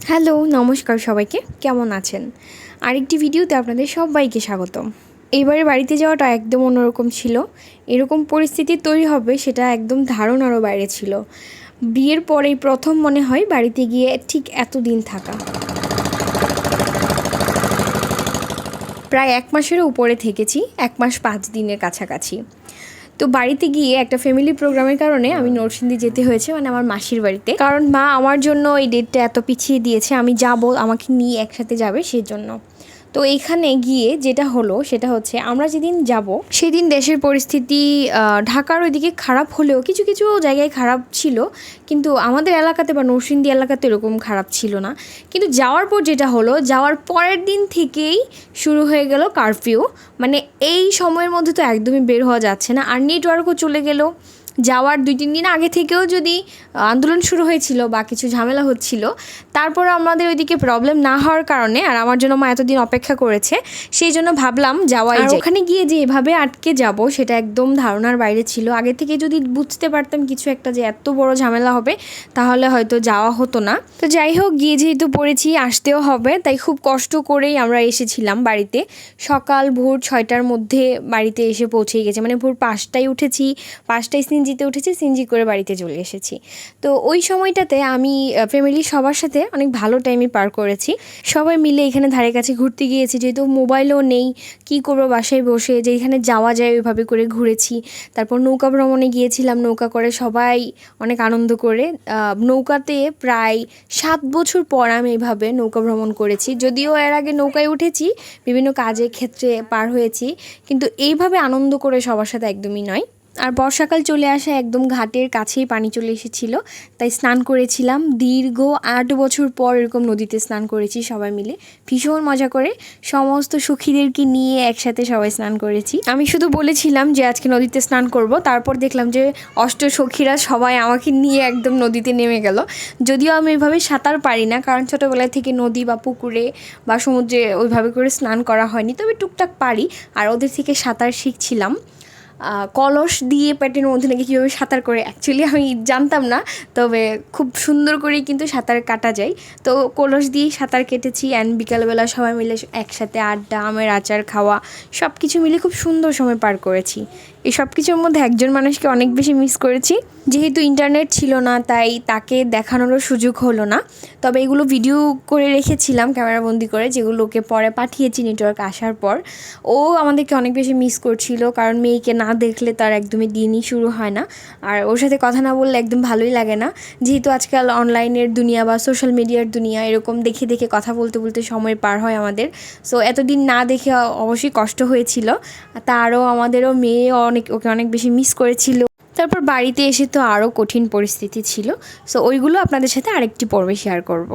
Hello, নমস্কার সবাইকে। কেমন আছেন? আরেকটি ভিডিওতে আপনাদের সবাইকে স্বাগতম। এবারে বাড়িতে যাওয়াটা একদম অন্যরকম ছিল। এরকম পরিস্থিতি তৈরি হবে সেটা একদম ধারণারও বাইরে ছিল। বিয়ের পরেই প্রথম মনে হয় বাড়িতে গিয়ে ঠিক এতদিন থাকা। প্রায় 1 মাসেরও উপরে থেকেছি, 1 মাস 5 দিনের কাছাকাছি। তো বাড়িতে গিয়ে একটা ফ্যামিলি প্রোগ্রামের কারণে আমি নরসিংদী যেতে হয়েছে, মানে আমার মাসির বাড়িতে। কারণ মা আমার জন্য এই ডেটটা এত পিছিয়ে দিয়েছে, আমি যাব, আমাকে নিয়ে একসাথে যাবে সেজন্য। তো এইখানে গিয়ে যেটা হলো সেটা হচ্ছে আমরা যেদিন যাব সেদিন দেশের পরিস্থিতি ঢাকার ওইদিকে খারাপ হলেও কিছু কিছু জায়গায় খারাপ ছিল, কিন্তু আমাদের এলাকাতে বা নরসিংদী এলাকাতে এরকম খারাপ ছিল না। কিন্তু যাওয়ার পর যেটা হলো, যাওয়ার পরের দিন থেকেই শুরু হয়ে গেল কারফিউ। মানে এই সময়ের মধ্যে তো একদমই বের হওয়া যাচ্ছে না, আর নেটওয়ার্কও চলে গেল। যাওয়ার 2-3 দিন আগে থেকেও যদি আন্দোলন শুরু হয়েছিল বা কিছু ঝামেলা হচ্ছিল, তারপর আমাদের ওইদিকে প্রবলেম না হওয়ার কারণে, আর আমার জন্য মা এতদিন অপেক্ষা করেছে, সেই জন্য ভাবলাম যাওয়াই যায়। ওখানে গিয়ে যে এভাবে আটকে যাব সেটা একদম ধারণার বাইরে ছিল। আগে থেকে যদি বুঝতে পারতাম কিছু একটা যে এত বড় ঝামেলা হবে, তাহলে হয়তো যাওয়া হতো না। তো যাই হোক, গিয়ে যেহেতু পড়েছি আসতেও হবে, তাই খুব কষ্ট করেই আমরা এসেছিলাম বাড়িতে। সকাল ভোর 6টার মধ্যে বাড়িতে এসে পৌঁছে গেছে, মানে ভোর 5টায় উঠেছি, 5টায় সিনজিতে উঠেছি, সিনজি করে বাড়িতে চলে এসেছি। তো ওই সময়টাতে আমি ফ্যামিলির সবার সাথে অনেক ভালো টাইমই পার করেছি। সবাই মিলে এখানে ধারে কাছে ঘুরতে গিয়েছি, যেহেতু মোবাইলও নেই, কি করবো বাসায় বসে, যেখানে যাওয়া যায় ওইভাবে করে ঘুরেছি। তারপর নৌকা ভ্রমণে গিয়েছিলাম, নৌকা করে সবাই অনেক আনন্দ করে। নৌকাতে প্রায় 7 বছর পর আমি এইভাবে নৌকা ভ্রমণ করেছি। যদিও এর আগে নৌকায় উঠেছি, বিভিন্ন কাজের ক্ষেত্রে পার হয়েছি, কিন্তু এইভাবে আনন্দ করে সবার সাথে একদমই নয়। আর বর্ষাকাল চলে আসা, একদম ঘাটের কাছেই পানি চলে এসেছিল, তাই স্নান করেছিলাম। দীর্ঘ 8 বছর পর এরকম নদীতে স্নান করেছি সবাই মিলে, ভীষণ মজা করে। সমস্ত সখীদেরকে নিয়ে একসাথে সবাই স্নান করেছি। আমি শুধু বলেছিলাম যে আজকে নদীতে স্নান করব, তারপর দেখলাম যে সখীরা সবাই আমাকে নিয়ে একদম নদীতে নেমে গেল। যদিও আমি এভাবে সাঁতার পারি না, কারণ ছোটোবেলা থেকে নদী বা পুকুরে বা সমুদ্রে ওইভাবে করে স্নান করা হয়নি, তবে টুকটাক পারি। আর ওদের থেকে সাঁতার শিখছিলাম। কলস দিয়ে পেটের মধ্যে নাকি কীভাবে সাঁতার করে, অ্যাকচুয়ালি আমি জানতাম না, তবে খুব সুন্দর করেই কিন্তু সাঁতার কাটা যায়। তো কলস দিয়েই সাঁতার কেটেছি। অ্যান্ড বিকালবেলা সবাই মিলে একসাথে আড্ডা, আমের আচার খাওয়া, সব কিছু মিলে খুব সুন্দর সময় পার করেছি। এই সব কিছুর মধ্যে একজন মানুষকে অনেক বেশি মিস করেছি। যেহেতু ইন্টারনেট ছিল না, তাই তাকে দেখানোরও সুযোগ হলো না। তবে এগুলো ভিডিও করে রেখেছিলাম ক্যামেরাবন্দি করে, যেগুলো ওকে পরে পাঠিয়েছি নেটওয়ার্ক আসার পর। ও আমাদেরকে অনেক বেশি মিস করছিল, কারণ মেয়েকে না দেখলে তার একদমই দিনই শুরু হয় না। আর ওর সাথে কথা না বললে একদম ভালোই লাগে না, যেহেতু আজকাল অনলাইনের দুনিয়া বা সোশ্যাল মিডিয়ার দুনিয়া, এরকম দেখে দেখে কথা বলতে বলতে সময় পার হয় আমাদের। সো এতদিন না দেখে অবশ্যই কষ্ট হয়েছিল। তারও আমাদেরও মেয়ে ওকে অনেক বেশি মিস করেছিল। তারপর বাড়িতে এসে তো আরও কঠিন পরিস্থিতি ছিল। সো ওইগুলো আপনাদের সাথে আরেকটি পর্বে শেয়ার করব।